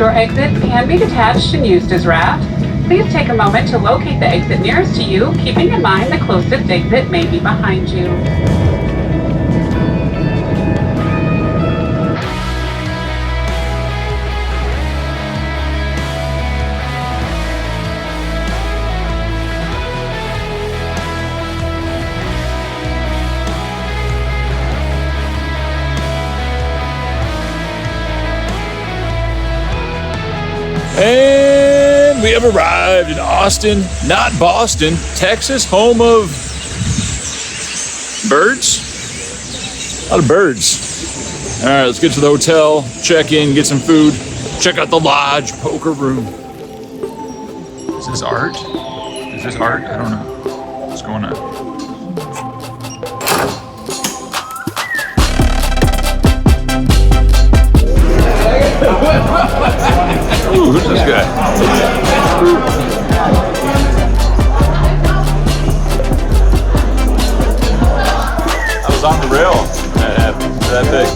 backdoor exit can be detached and used as raft. Please take a moment to locate the exit nearest to you, keeping in mind the closest exit may be behind you. And we have arrived in Austin, not Boston, Texas, home of birds. A lot of birds. All right, let's get to the hotel, check in, get some food, check out the lodge, poker room. Is this art? Is this art? I don't know. What's going on? Ooh, who's this guy? I was on the rail. That big.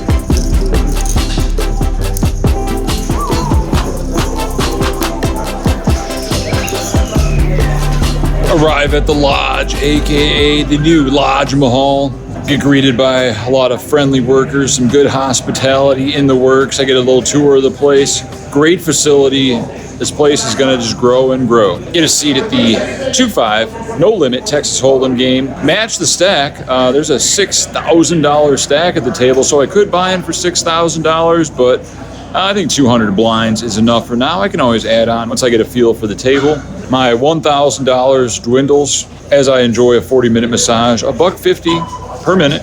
Arrive at the lodge, aka the new Lodge Mahal. Get greeted by a lot of friendly workers, some good hospitality in the works. I get a little tour of the place. Great facility. This place is gonna just grow and grow. Get a seat at the 2-5, no limit Texas Hold'em game. Match the stack. There's a $6,000 stack at the table, so I could buy in for $6,000, but I think 200 blinds is enough for now. I can always add on once I get a feel for the table. My $1,000 dwindles as I enjoy a 40-minute massage, $1.50 per minute,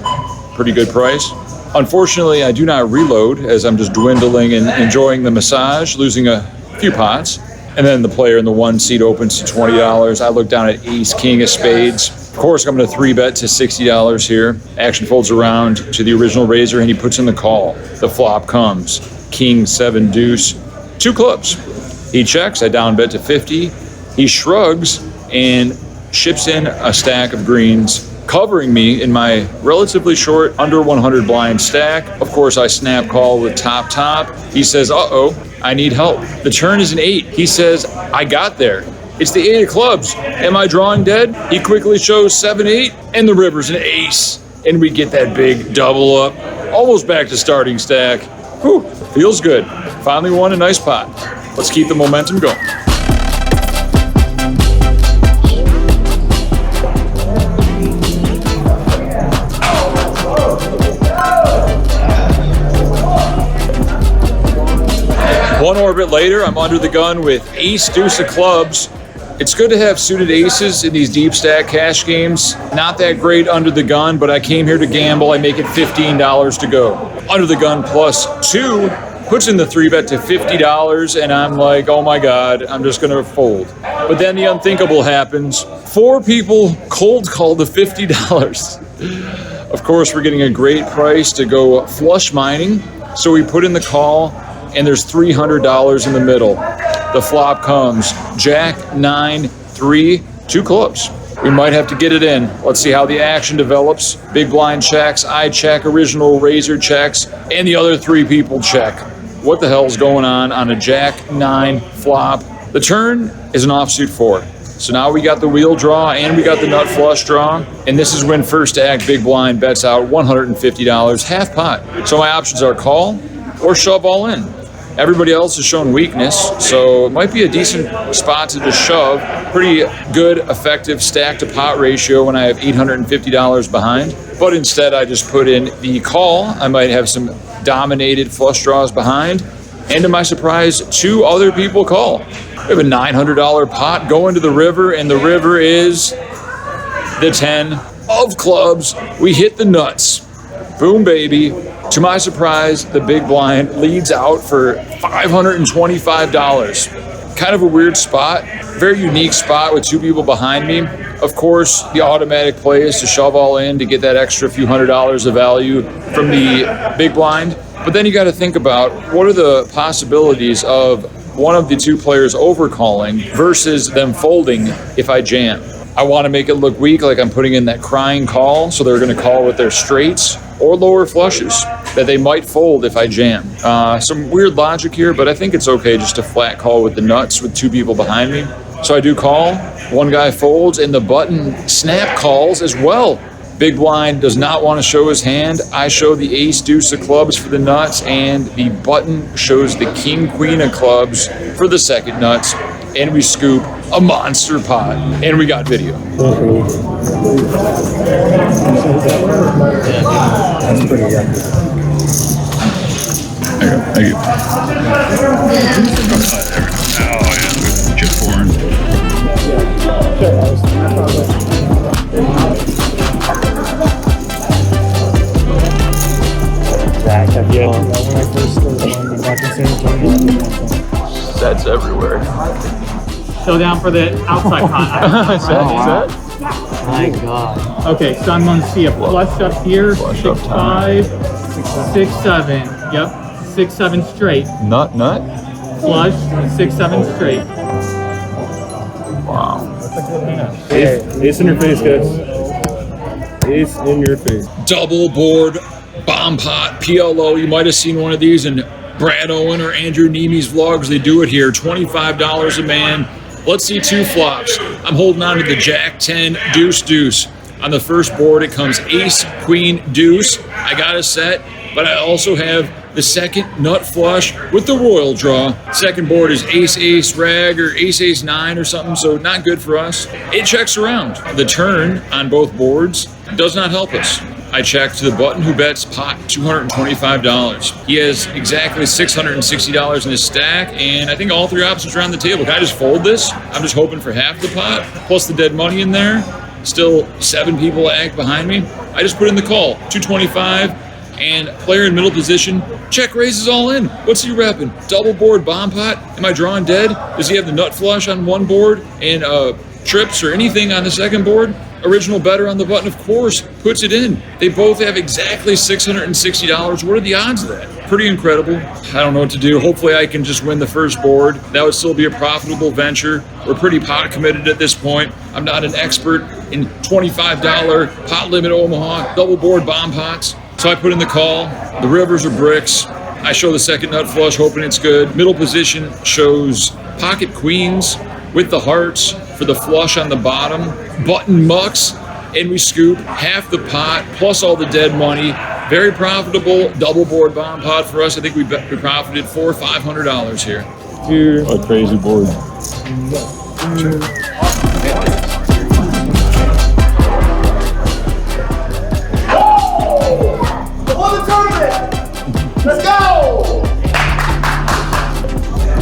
pretty good price. Unfortunately, I do not reload as I'm just dwindling and enjoying the massage, losing a few pots. And then the player in the one seat opens to $20. I look down at ace, king of spades. Of course, I'm going to 3-bet to $60 here. Action folds around to the original raiser and he puts in the call. The flop comes, king, 7, deuce, 2 clubs. He checks, I down bet to 50. He shrugs and ships in a stack of greens, covering me in my relatively short, under 100 blind stack. Of course, I snap call with top. He says, uh-oh, I need help. The turn is an 8. He says, I got there. It's the 8 of clubs. Am I drawing dead? He quickly shows 7-8, and the river's an ace. And we get that big double up, almost back to starting stack. Whew, feels good. Finally won a nice pot. Let's keep the momentum going. One orbit later, I'm under the gun with ace, deuce of clubs. It's good to have suited aces in these deep stack cash games. Not that great under the gun, but I came here to gamble. I make it $15 to go. Under the gun +2 puts in the 3-bet to $50, and I'm like, oh my God, I'm just gonna fold. But then the unthinkable happens. 4 people cold call the $50. Of course, we're getting a great price to go flush mining, so we put in the call, and there's $300 in the middle. The flop comes, jack, 9, 3, 2 clubs. We might have to get it in. Let's see how the action develops. Big blind checks, I check, original raiser checks, and the other 3 people check. What the hell's going on a jack, 9 flop? The turn is an offsuit 4. So now we got the wheel draw and we got the nut flush draw. And this is when first act big blind bets out $150, half pot. So my options are call or shove all in. Everybody else has shown weakness, so it might be a decent spot to just shove. Pretty good, effective stack to pot ratio when I have $850 behind. But instead, I just put in the call. I might have some dominated flush draws behind. And to my surprise, 2 other people call. We have a $900 pot going to the river, and the river is the 10 of clubs. We hit the nuts. Boom, baby. To my surprise, the big blind leads out for $525. Kind of a weird spot, very unique spot with 2 people behind me. Of course, the automatic play is to shove all in to get that extra few $100 of value from the big blind. But then you got to think about what are the possibilities of one of the 2 players overcalling versus them folding if I jam. I want to make it look weak, like I'm putting in that crying call, so they're going to call with their straights or lower flushes. that they might fold if I jam. Some weird logic here, but I think it's okay just to flat call with the nuts with 2 people behind me. So I do call, one guy folds, and the button snap calls as well. Big blind does not want to show his hand. I show the ace deuce of clubs for the nuts, and the button shows the king queen of clubs for the second nuts, and we scoop a monster pot, and we got video. That's pretty epic. There you go. Thank you. Oh yeah, chip corn. When I first started back in San Antonio. Sets everywhere. Showdown for the outside pot. Set? My God. Okay, so I'm going to see a flush up here. Flush 6, up time. 5, 6, 7. Yep, 6, 7 straight. Nut. Flush, 6, 7 straight. Wow. Ace in your face, guys. Ace in your face. Double board bomb pot PLO. You might have seen one of these in Brad Owen or Andrew Neeme's vlogs. They do it here. $25 a man. Let's see 2 flops. I'm holding on to the Jack 10 deuce deuce. On the first board, it comes ace queen deuce. I got a set, but I also have the second nut flush with the royal draw. Second board is ace ace rag or ace ace 9 or something, so not good for us. It checks around. The turn on both boards does not help us. I check to the button who bets pot $225. He has exactly $660 in his stack, and I think all 3 options are on the table. Can I just fold this? I'm just hoping for half the pot, plus the dead money in there. Still 7 people act behind me. I just put in the call, $225, and player in middle position, check raises all in. What's he repping? Double board bomb pot? Am I drawing dead? Does he have the nut flush on one board and trips or anything on the second board? Original better on the button, of course, puts it in. They both have exactly $660. What are the odds of that? Pretty incredible. I don't know what to do. Hopefully I can just win the first board. That would still be a profitable venture. We're pretty pot committed at this point. I'm not an expert in $25 pot limit Omaha double board bomb pots. So I put in the call. The rivers are bricks. I show the second nut flush, hoping it's good. Middle position shows pocket queens with the hearts for the flush on the bottom. Button mucks, and we scoop half the pot plus all the dead money. Very profitable double board bomb pot for us. I think we profited $400 or $500 here. A crazy board. Let's go!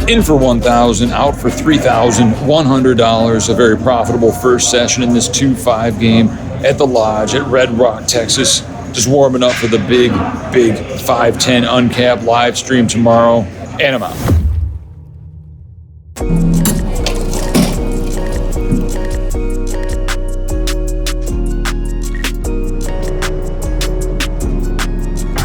In for $1,000, out for $3,100. A very profitable first session in this 2-5 game at the Lodge at Red Rock, Texas. Just warming up for the big 5-10 uncapped live stream tomorrow. And I'm out.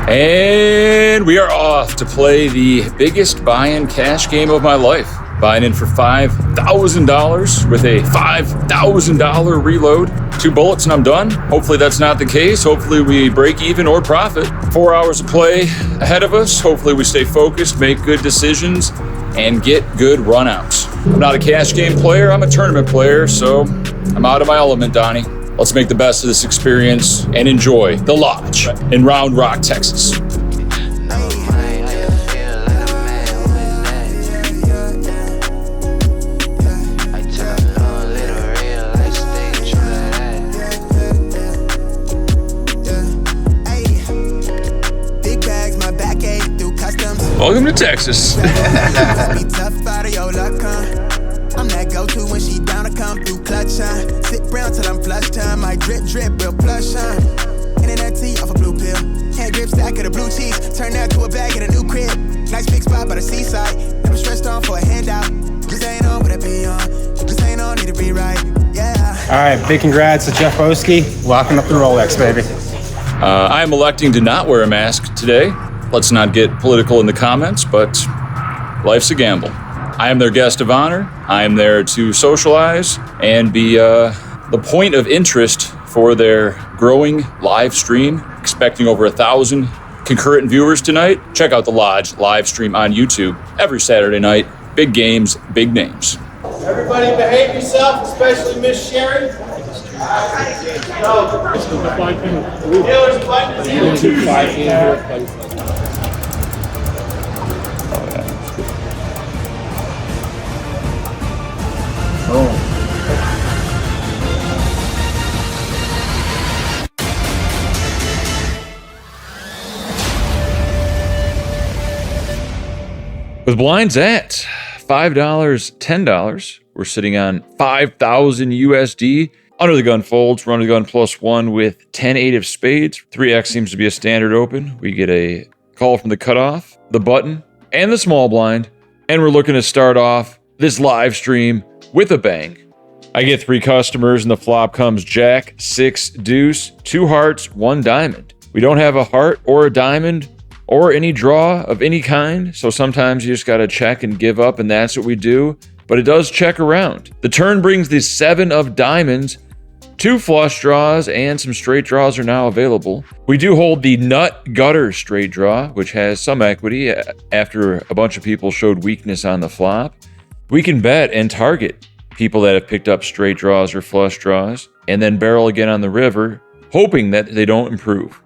And we are off to play the biggest buy-in cash game of my life. Buying in for $5,000 with a $5,000 reload. 2 bullets and I'm done. Hopefully that's not the case. Hopefully we break even or profit. 4 hours of play ahead of us. Hopefully we stay focused, make good decisions, and get good runouts. I'm not a cash game player, I'm a tournament player, so I'm out of my element, Donnie. Let's make the best of this experience and enjoy the Lodge in Round Rock, Texas. Welcome to Texas. I'm that go-to when she down to come through clutch, huh? Sit brown till I'm flush time. My drip, real plush, huh? Internet tea off a blue pill. Hand grip stack of the blue cheese. Turn that to a bag at a new crib. Nice big spot by the seaside. Never stressed on for a handout. Just ain't on, but it be on. Just ain't on, need to be right, yeah. All right, big congrats to Jeff Boski. Locking up the Rolex, baby. I am electing to not wear a mask today. Let's not get political in the comments, but life's a gamble. I am their guest of honor. I am there to socialize and be the point of interest for their growing live stream, expecting over 1,000 concurrent viewers tonight, check out the Lodge live stream on YouTube every Saturday night. Big games, big names. Everybody behave yourself, especially Miss Sharon. With blinds at $5, $10, we're sitting on 5,000 USD. Under the gun folds, we're under the gun +1 with 10-8 of spades. 3x seems to be a standard open. We get a call from the cutoff, the button, and the small blind. And we're looking to start off this live stream with a bang. I get 3 customers and the flop comes jack, 6, deuce, 2 hearts, 1 diamond. We don't have a heart or a diamond or any draw of any kind, so sometimes you just gotta check and give up, and that's what we do, but it does check around. The turn brings the 7 of diamonds, 2 flush draws, and some straight draws are now available. We do hold the nut gutter straight draw, which has some equity after a bunch of people showed weakness on the flop. We can bet and target people that have picked up straight draws or flush draws, and then barrel again on the river, hoping that they don't improve.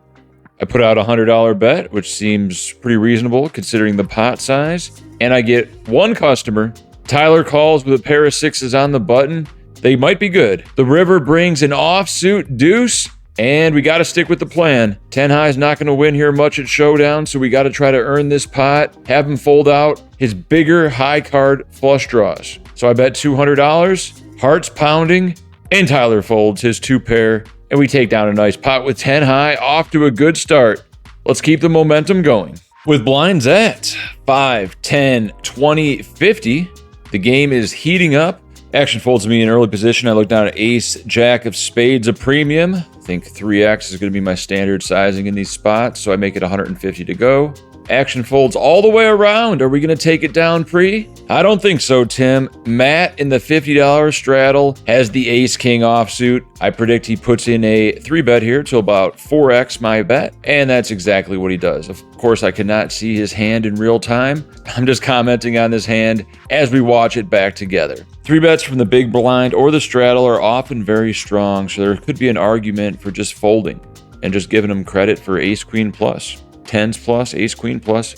I put out a $100 bet, which seems pretty reasonable considering the pot size, and I get 1 customer. Tyler calls with a pair of 6s on the button. They might be good. The river brings an offsuit deuce, and we got to stick with the plan. 10 high is not going to win here much at showdown, so we got to try to earn this pot, have him fold out his bigger high card flush draws. So I bet $200, hearts pounding, and Tyler folds his 2 pair, and we take down a nice pot with 10 high, off to a good start. Let's keep the momentum going. With blinds at 5, 10, 20, 50, the game is heating up. Action folds me in early position. I look down at ace, jack of spades, a premium. I think 3x is going to be my standard sizing in these spots, so I make it 150 to go. Action folds all the way around. Are we going to take it down pre? I don't think so, Tim. Matt in the $50 straddle has the ace-king offsuit. I predict he puts in a 3-bet here to about 4x my bet, and that's exactly what he does. Of course, I cannot see his hand in real time. I'm just commenting on this hand as we watch it back together. 3 bets from the big blind or the straddle are often very strong, so there could be an argument for just folding and just giving him credit for ace-queen plus. 10s plus, ace-queen plus.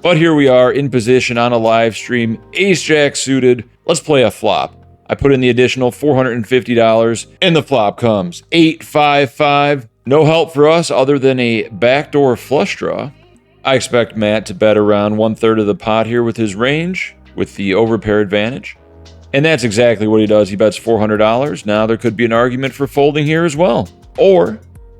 But here we are in position on a live stream, ace-jack suited. Let's play a flop. I put in the additional $450, and the flop comes 8-5-5. No help for us other than a backdoor flush draw. I expect Matt to bet around 1/3 of the pot here with his range, with the overpair advantage. And that's exactly what he does. He bets $400. Now there could be an argument for folding here as well. Or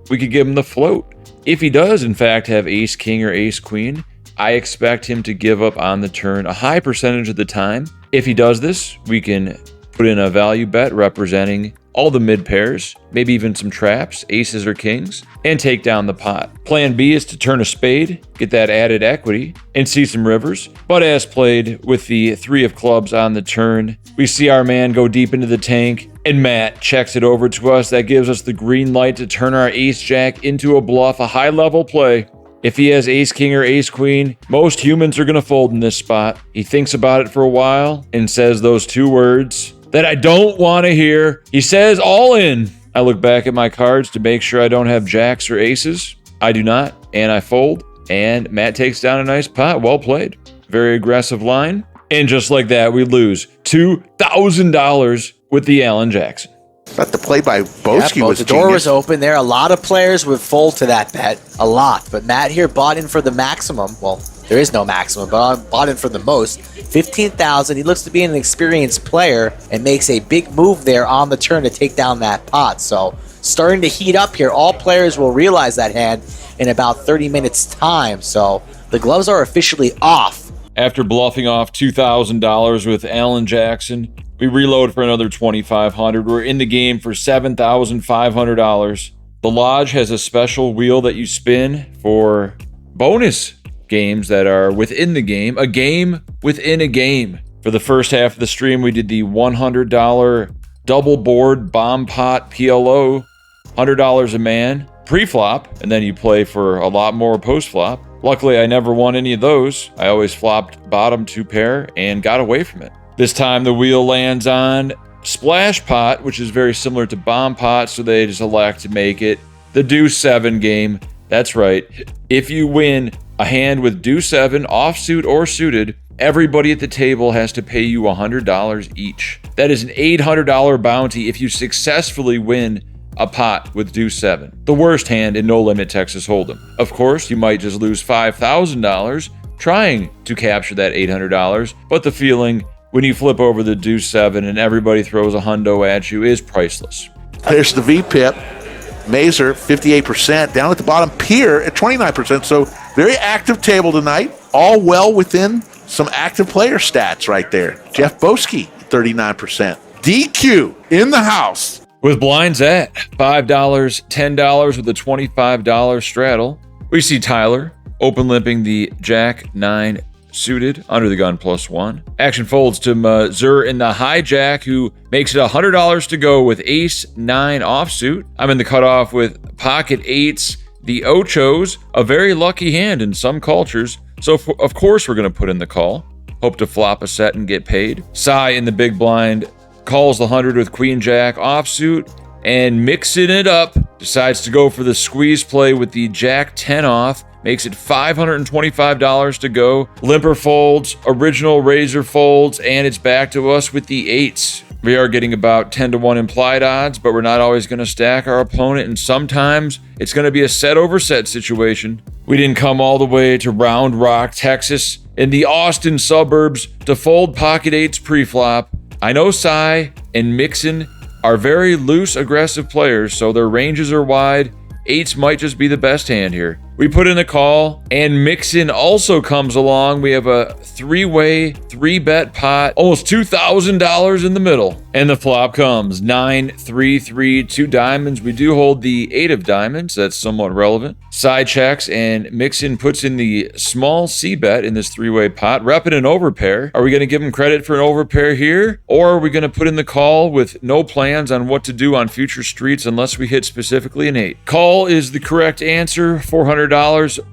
we could give him the float. If he does, in fact, have ace-king or ace-queen, I expect him to give up on the turn a high percentage of the time. If he does this, we can put in a value bet representing all the mid pairs, maybe even some traps, aces or kings, and take down the pot. Plan B is to turn a spade, get that added equity, and see some rivers. But as played with the 3 of clubs on the turn, we see our man go deep into the tank, and Matt checks it over to us. That gives us the green light to turn our ace-jack into a bluff, a high-level play. If he has ace-king or ace-queen, most humans are going to fold in this spot. He thinks about it for a while and says those 2 words that I don't want to hear. He says all in. I look back at my cards to make sure I don't have jacks or aces. I do not, and I fold. And Matt takes down a nice pot. Well played. Very aggressive line. And just like that, we lose $2,000 with the Allen Jackson. But the play by Boski was the door genius. was open there. A lot of players would fold to that bet. A lot. But Matt here bought in for the maximum. Well, there is no maximum, but I bought in for the most. 15,000. He looks to be an experienced player and makes a big move there on the turn to take down that pot. So starting to heat up here. All players will realize that hand in about 30 minutes time. So the gloves are officially off. After bluffing off $2,000 with Allen Jackson, we reload for another $2,500. We're in the game for $7,500. The Lodge has a special wheel that you spin for bonus games that are within the game, a game within a game. For the first half of the stream, we did the $100 double board bomb pot PLO, $100 a man. pre-flop, and then you play for a lot more post-flop. Luckily, I never won any of those. I always flopped bottom 2 pair and got away from it. This time the wheel lands on Splash Pot, which is very similar to Bomb Pot, so they just elect to make it the Deuce 7 game. That's right. If you win a hand with Deuce 7, offsuit or suited, everybody at the table has to pay you $100 each. That is an $800 bounty if you successfully win a pot with Deuce 7, the worst hand in No Limit Texas Hold'em. Of course, you might just lose $5,000 trying to capture that $800, but the feeling when you flip over the Deuce 7 and everybody throws a hundo at you is priceless. There's the VPIP. Mazer, 58%. Down at the bottom, Pier at 29%. So very active table tonight. All well within some active player stats right there. Jeff Boski, 39%. DQ in the house. With blinds at $5, $10 with a $25 straddle, we see Tyler open limping the Jack 9 suited under the gun +1. Action folds to Mazur in the hijack, who makes it $100 to go with Ace 9 offsuit. I'm in the cutoff with pocket 8s, the Ochos, a very lucky hand in some cultures. So of course we're going to put in the call. Hope to flop a set and get paid. Sai in the big blind calls the 100 with Queen Jack offsuit and mixing it up, decides to go for the squeeze play with the Jack 10 off. Makes it $525 to go. Limper folds, original razor folds, and it's back to us with the 8s. We are getting about 10-1 implied odds, but we're not always going to stack our opponent, and sometimes it's going to be a set over set situation. We didn't come all the way to Round Rock, Texas, in the Austin suburbs to fold pocket 8s pre-flop. I know Sai and Mixon are very loose, aggressive players, so their ranges are wide. 8s might just be the best hand here. We put in a call, and Mixon also comes along. We have a 3-way, 3-bet pot, almost $2,000 in the middle. And the flop comes 9, 3, 3, 2 diamonds. We do hold the 8 of diamonds. That's somewhat relevant. Side checks, and Mixon puts in the small C bet in this 3-way pot, repping an overpair. Are we going to give him credit for an overpair here? Or are we going to put in the call with no plans on what to do on future streets unless we hit specifically an 8? Call is the correct answer, $400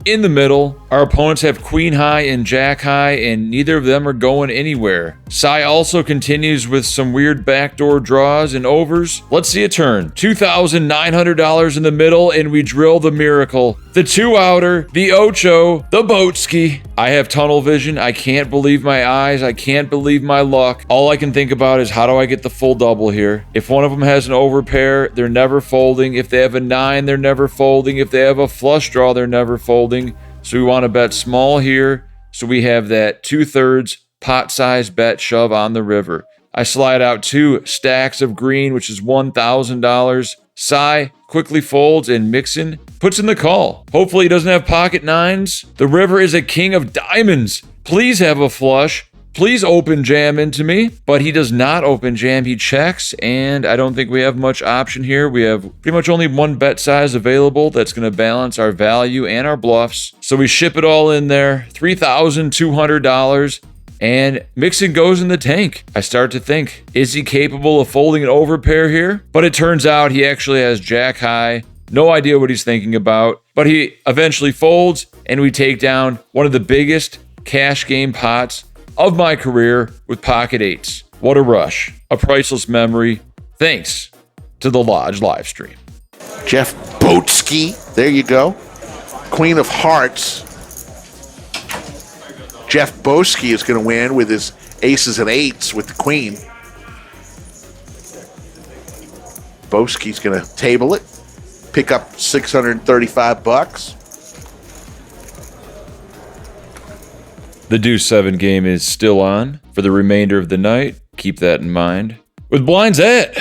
in the middle. Our opponents have Queen High and Jack High, and neither of them are going anywhere. Sai also continues with some weird backdoor draws and overs. Let's see a turn. $2,900 in the middle, and we drill the miracle. The 2-outer, the Ocho, the Boatski. I have tunnel vision. I can't believe my eyes. I can't believe my luck. All I can think about is how do I get the full double here? If one of them has an overpair, they're never folding. If they have a 9, they're never folding. If they have a flush draw, they're never folding. So we want to bet small here. So we have that 2/3 pot size bet shove on the river. I slide out 2 stacks of green, which is $1,000. Sai quickly folds, and Mixon puts in the call. Hopefully he doesn't have pocket 9s. The river is a king of diamonds. Please have a flush. Please open jam into me. But he does not open jam. He checks, and I don't think we have much option here. We have pretty much only 1 bet size available that's going to balance our value and our bluffs. So we ship it all in there, $3,200. And Mixon goes in the tank. I start to think, is he capable of folding an overpair here? But it turns out he actually has Jack High. No idea what he's thinking about. But he eventually folds, and we take down one of the biggest cash game pots of my career with pocket 8s. What a rush. A priceless memory. Thanks to the Lodge live stream. Jeff Boatski, there you go. Queen of Hearts. Jeff Boski is going to win with his aces and 8s with the queen. Boski's going to table it, pick up $635. The Deuce 7 game is still on for the remainder of the night. Keep that in mind. With blinds at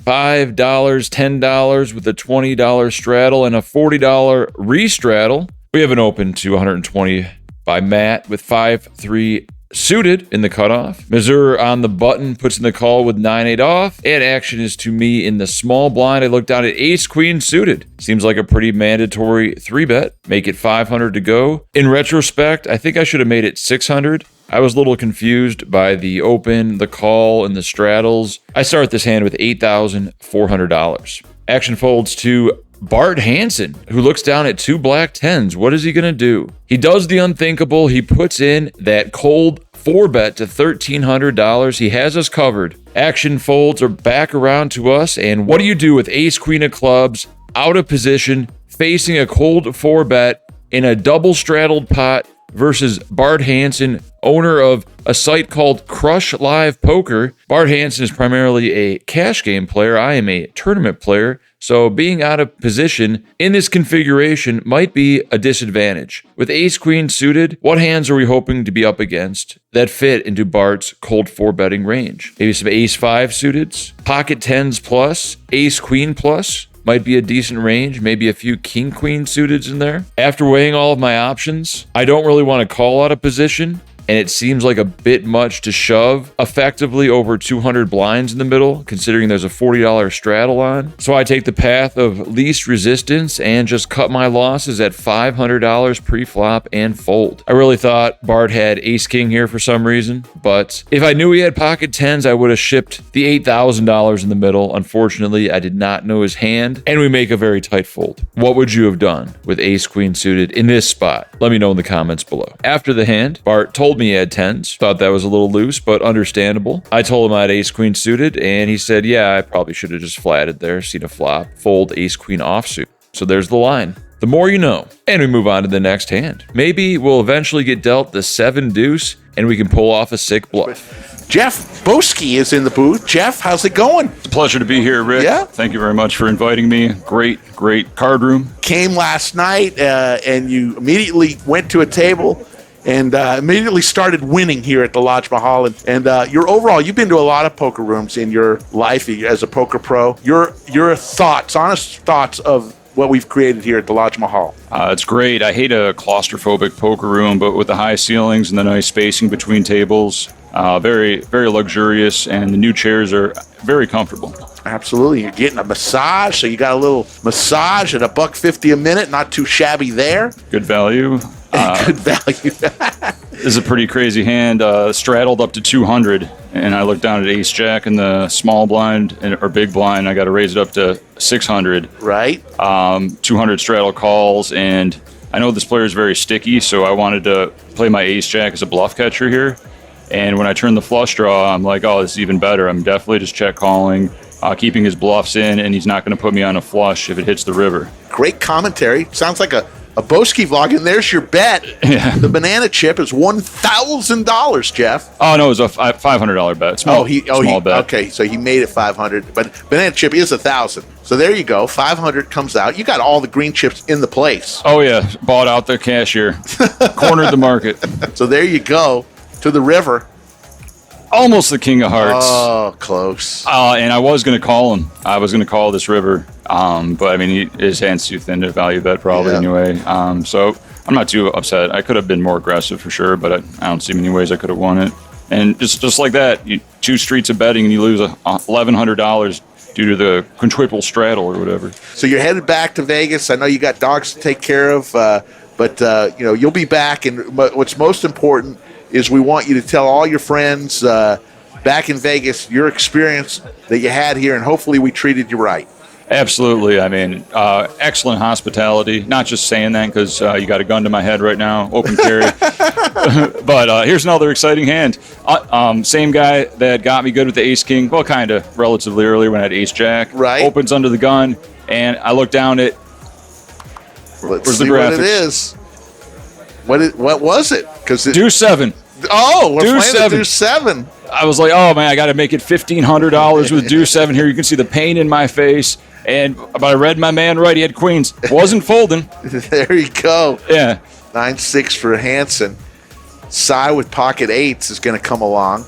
$5, $10 with a $20 straddle and a $40 re-straddle. We have an open to 120 by Matt with 5-3 suited in the cutoff. Missouri on the button puts in the call with 9-8 off. And action is to me in the small blind. I look down at ace-queen suited. Seems like a pretty mandatory 3-bet. Make it 500 to go. In retrospect, I think I should have made it 600. I was a little confused by the open, the call, and the straddles. I start this hand with $8,400. Action folds to Bart Hansen, who looks down at 2 black 10s. What is he going to do? He does the unthinkable. He puts in that cold 4-bet to $1,300. He has us covered. Action folds are back around to us. And what do you do with ace queen of clubs, out of position, facing a cold 4-bet in a double straddled pot versus Bart Hansen, owner of a site called Crush Live Poker? Bart Hansen is primarily a cash game player. I am a tournament player. So being out of position in this configuration might be a disadvantage. With ace queen suited, what hands are we hoping to be up against that fit into Bart's cold 4-betting range? Maybe some ace 5 suiteds, pocket 10s plus, ace queen plus. Might be a decent range, maybe a few king queen suiteds in there. After weighing all of my options, I don't really want to call out of position, and it seems like a bit much to shove effectively over 200 blinds in the middle, considering there's a $40 straddle on. So I take the path of least resistance and just cut my losses at $500 pre-flop and fold. I really thought Bart had ace king here for some reason, but if I knew he had pocket 10s, I would have shipped the $8,000 in the middle. Unfortunately, I did not know his hand, and we make a very tight fold. What would you have done with ace queen suited in this spot? Let me know in the comments below. After the hand, Bart told me he had 10s. Thought that was a little loose, but understandable. I told him I had ace queen suited, and he said, yeah, I probably should have just flatted there, seen a flop, fold ace queen offsuit. So there's the line. The more you know. And we move on to the next hand. Maybe we'll eventually get dealt the 7 deuce, and we can pull off a sick bluff. Jeff Boski is in the booth. Jeff, how's it going? It's a pleasure to be here, Rick. Yeah. Thank you very much for inviting me. Great card room. Came last night, and you immediately went to a table and immediately started winning here at the Lodge Mahal. And your overall, you've been to a lot of poker rooms in your life as a poker pro. Your thoughts, honest thoughts of what we've created here at the Lodge Mahal. It's great. I hate a claustrophobic poker room, but with the high ceilings and the nice spacing between tables, very, very luxurious, and the new chairs are very comfortable. Absolutely. You're getting a massage, so you got a little massage at $1.50 a minute, not too shabby there. Good value. Good value. This is a pretty crazy hand, straddled up to 200, and I looked down at ace jack in the small blind or big blind. I got to raise it up to 600. Right. 200 straddle calls, and I know this player is very sticky, so I wanted to play my ace jack as a bluff catcher here. And when I turned the flush draw, I'm like, oh, this is even better. I'm definitely just check calling, keeping his bluffs in, and he's not going to put me on a flush if it hits the river. Great commentary. Sounds like a Boski vlog, and there's your bet. Yeah. The banana chip is $1,000, Jeff. Oh, no, it was a $500 bet. Small bet. Okay, so he made it 500, but banana chip is 1,000. So there you go. 500 comes out. You got all the green chips in the place. Oh, yeah. Bought out the cashier. Cornered the market. So there you go. To the river. Almost the king of hearts. Oh, close. And I was going to call him. I was going to call this river. But, I mean, his hand's too thin to value bet probably anyway. So I'm not too upset. I could have been more aggressive for sure, but I don't see many ways I could have won it. And just like that, 2 streets of betting and you lose $1,100 due to the quintuple straddle or whatever. So you're headed back to Vegas. I know you got dogs to take care of, but you'll be back. And what's most important is we want you to tell all your friends back in Vegas your experience that you had here, and hopefully we treated you right. Absolutely. I mean, excellent hospitality. Not just saying that because you got a gun to my head right now, open carry. But here's another exciting hand. Same guy that got me good with the ace-king, well, kind of relatively early when I had ace-jack. Right. Opens under the gun, and I look down at Let's where's see the graphics? what it is. What was it? Deuce 7. Oh, we're Deuce playing 7. the Deuce 7. I was like, oh, man, I got to make it $1,500 with Deuce 7 here. You can see the pain in my face. But I read my man right. He had queens. Wasn't folding. There you go. Yeah. 9-6 for Hansen. Cy with pocket 8s is going to come along.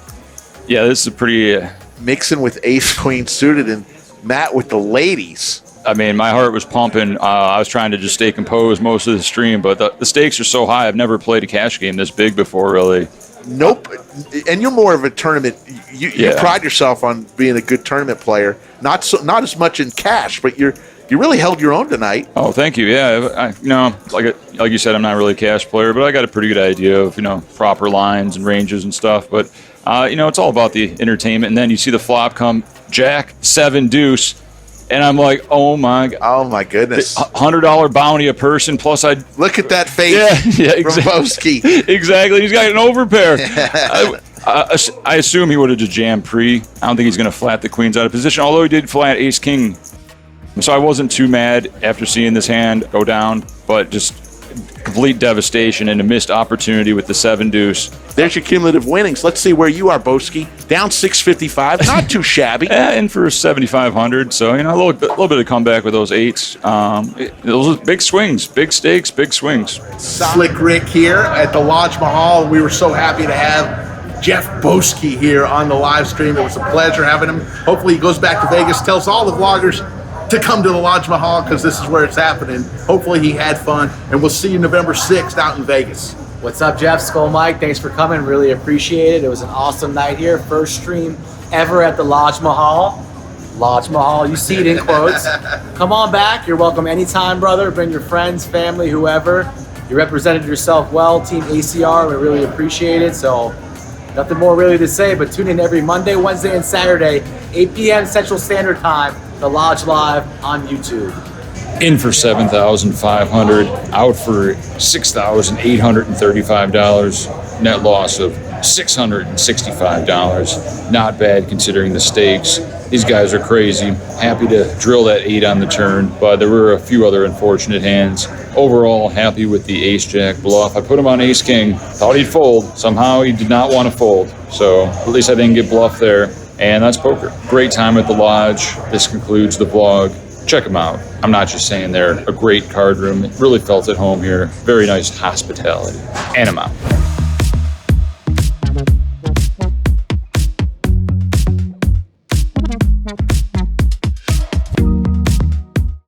Yeah, this is a pretty... Mixing with ace-queen suited, and Matt with the ladies. I mean, my heart was pumping. I was trying to just stay composed most of the stream, but the stakes are so high. I've never played a cash game this big before, really. Nope. And you're more of a tournament. You pride yourself on being a good tournament player. Not as much in cash, but you really held your own tonight. Oh, thank you. Yeah, like you said, I'm not really a cash player, but I got a pretty good idea of proper lines and ranges and stuff. But it's all about the entertainment. And then you see the flop come Jack 7 deuce. And I'm like, oh my God. Oh my goodness. $100 bounty a person, plus I look at that face. Yeah, from exactly. Boski. Exactly. He's got an overpair. I assume he would have just jammed pre. I don't think he's going to flat the queens out of position, although he did flat ace king. So I wasn't too mad after seeing this hand go down, but just complete devastation and a missed opportunity with the 7 deuce. There's your cumulative winnings. Let's see where you are, Boski. Down 655. Not too shabby. Yeah, in for 7,500. So, you know, a little bit of comeback with those 8s. Those are big swings, big stakes, big swings. Slick Rick here at the Lodge Mahal. We were so happy to have Jeff Boski here on the live stream. It was a pleasure having him. Hopefully he goes back to Vegas, tells all the vloggers to come to the Lodge Mahal because this is where it's happening. Hopefully he had fun, and we'll see you November 6th out in Vegas. What's up, Jeff? Skull Mike, thanks for coming. Really appreciate it. It was an awesome night here. First stream ever at the Lodge Mahal. Lodge Mahal, you see it in quotes. Come on back. You're welcome anytime, brother. Bring your friends, family, whoever. You represented yourself well, Team ACR. We really appreciate it. So nothing more really to say, but tune in every Monday, Wednesday, and Saturday, 8 p.m. Central Standard Time, The Lodge Live on YouTube. In for 7,500, out for $6,835, net loss of $665. Not bad considering the stakes. These guys are crazy. Happy to drill that 8 on the turn, but there were a few other unfortunate hands. Overall, happy with the ace-jack bluff. I put him on ace-king. Thought he'd fold. Somehow he did not want to fold. So at least I didn't get bluffed there. And that's poker. Great time at the Lodge. This concludes the vlog. Check them out. I'm not just saying they're a great card room. Really felt at home here. Very nice hospitality. And I'm out.